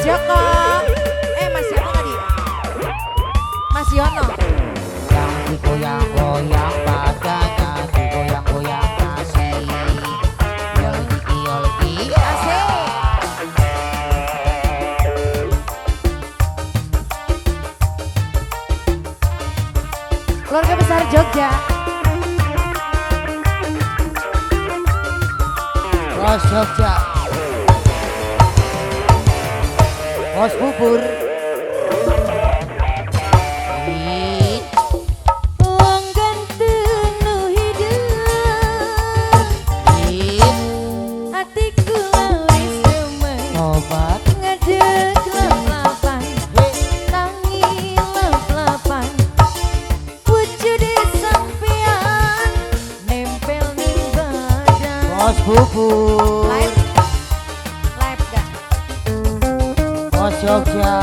Joko. Mas Yono tadi. Mas Yono. Yang digoyang-goyang badannya, digoyang-goyang kasih. Yolki yolki. Asik. Keluarga besar Jogja. Bos Jogja. Bos bubur. Wong ganteng nu hidup. Hatiku lawis demen. Obat. Ngadeg lap-lapan. Tangi lap-lapan. Wujud sampean nempel ning badan. Bos bubur. Live gak? Bos Jogja.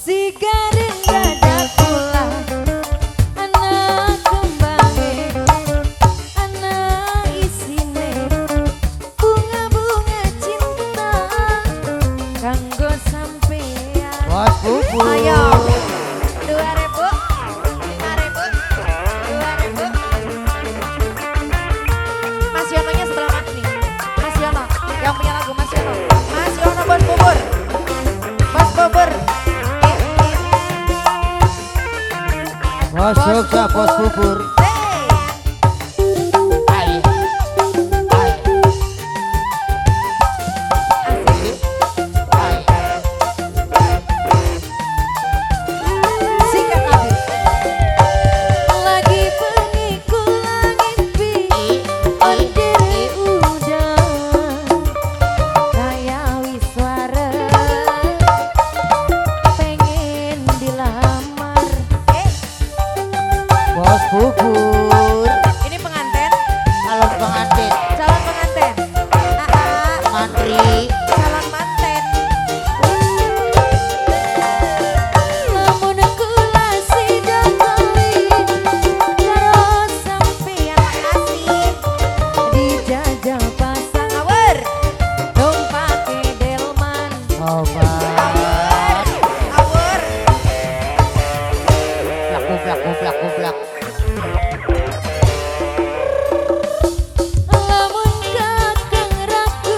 Si gareng gada pula anak kembange, anak isine bunga-bunga cinta kanggo sampean. Bos bubur. Ayo 2.000, 5.000, 2.000. Mas Yononya sebelah mana nih? Mas Yono yang punya lagu Mas Yono. Mas Yono bos bubur. Bos bubur. Bos Jogja, bos bubur. Hey. Ayo. Ayo. Ayo. Sikat habis. Lagi pengiku ngimpi ondere udah kayak wiswara pengen dilamar. Bos bubur. Ini pengantin, Calon pengantin. calon pengantin. Mantri. Calon manten. Lamun kula sida kawin karo sampeyan makasih dijajal pasang awur numpake delman. Obat. Awur. Plak kuplak kuplak kuplak. Lamun kakang ragu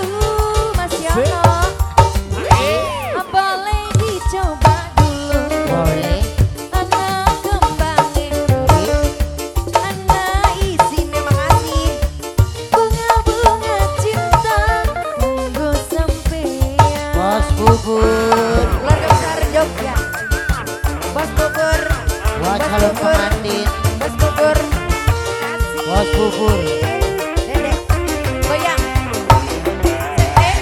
Mas Yono boleh dicoba dulu. Boleh. Anak kembange, anak isine makasih bunga-bunga cinta kanggo sampeyan. Bos bubur. Keluarga besar Jogja. Bos bubur. Buat Bos calon bubur. pengantin. Bos bubur. Kasih. Bos bubur. Dedek. Goyang. Dedek.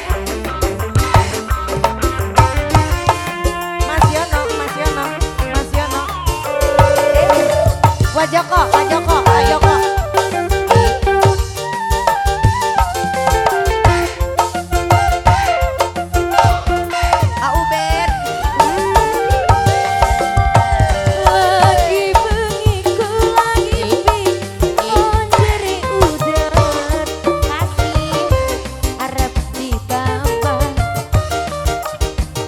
Mas Yono, Mas Yono, Mas Yono. Wah Joko, Pak Joko, Pak Joko. Auben. Lagi bengiku lagi ondere udat kasih arep ditambah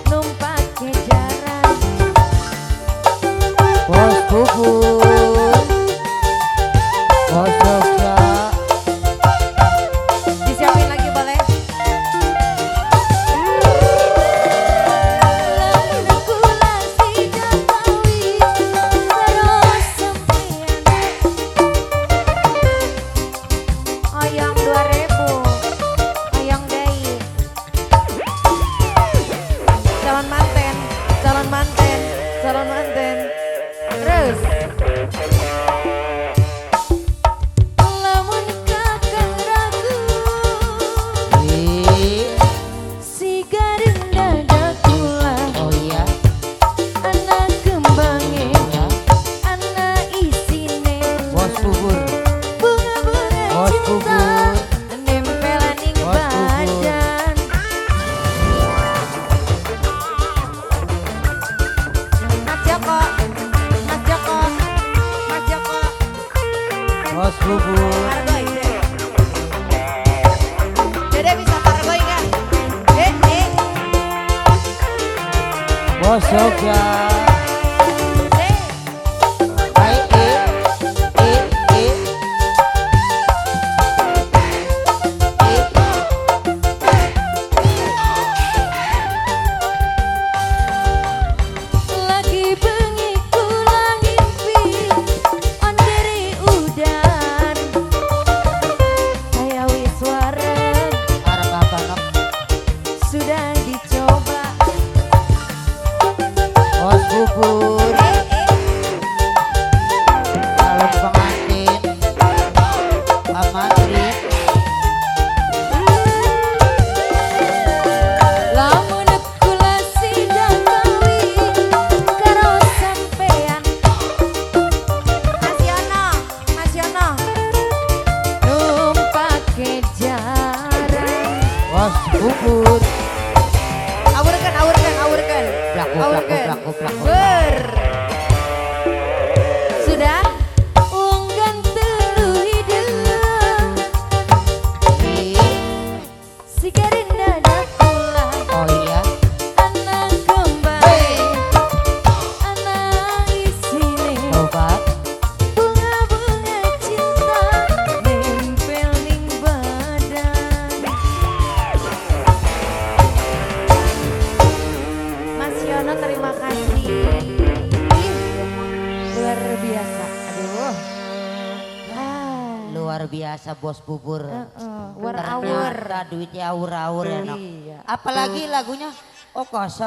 numpake jaran. Bos bubur. Bos Jogja. Disiapin lagi boleh? Lamun kula sida kawin karo sampeyan oyong 2.000, oyong deui. Calon manten, calon manten, calon manten. Terus. Lamun kakang ragu si gareng dada kula Oh iya. anak kembange, Ya. anak isine Bos bubur. bunga-bunga Bos cinta bubur. nempelan ning Bos bubur. badan. Mas Joko. Bos Bubur. Pargoy, Dede bisa pargoy nggak? Bos Yoga. Dede. Hai e. Lagi bengi kula ngimpi onderi udan saya wis wareg Arep apa nok? sudah dicoba Bos Bubur. Calon pengantin. Pak Mantri. lamun kula sidang kawin karo sampean Mas Yono numpake jaran Bos Bubur. awurkeun Blaku. ber sudah unggan telu hideung si garinda kula Oh iya. anak kembali anak isine Obat. bunga-bunga cinta nempel ning badan Mas Yono terima kasih luar biasa aduh Luar biasa Bos Bubur. war awur Ternyata duitnya awur-awur ya nok. Iya. Apalagi lagunya Oh kosong.